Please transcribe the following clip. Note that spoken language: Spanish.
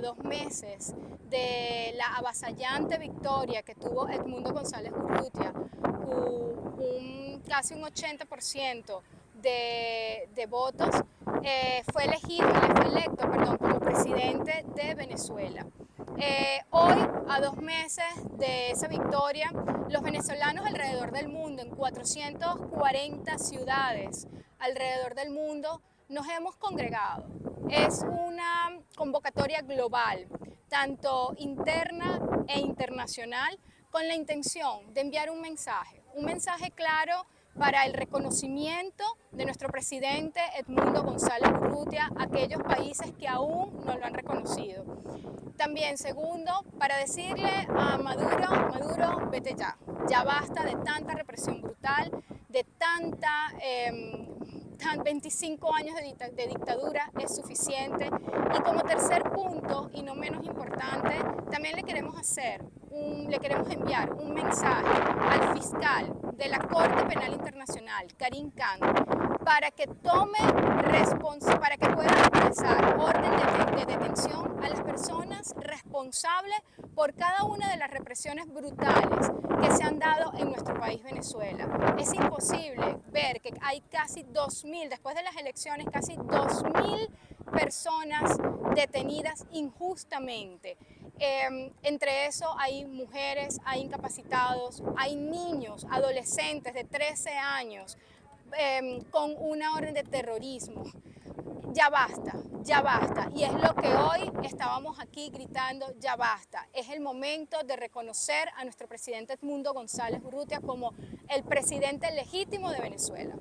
2 meses de la avasallante victoria que tuvo Edmundo González Urrutia, casi un 80% de votos, fue electo, como presidente de Venezuela. Hoy, a 2 meses de esa victoria, los venezolanos alrededor del mundo, en 440 ciudades alrededor del mundo, nos hemos congregado. Es una convocatoria global, tanto interna e internacional, con la intención de enviar un mensaje claro para el reconocimiento de nuestro presidente Edmundo González Urrutia a aquellos países que aún no lo han reconocido. También, segundo, para decirle a Maduro, vete ya. Ya basta de tanta represión brutal, de 25 años de dictadura es suficiente. Y como tercer punto, y no menos importante, también le queremos enviar un mensaje al fiscal de la Corte Penal Internacional, Karim Khan, para que pueda empezar orden de detención a las personas responsables por cada una de las represiones brutales que se han dado en nuestro país Venezuela. Es imposible ver que hay casi 2.000, después de las elecciones, casi 2.000 personas detenidas injustamente. Entre eso hay mujeres, hay incapacitados, hay niños, adolescentes de 13 años con una orden de terrorismo. Ya basta, ya basta. Y es lo que hoy estábamos aquí gritando, ya basta. Es el momento de reconocer a nuestro presidente Edmundo González Urrutia como el presidente legítimo de Venezuela.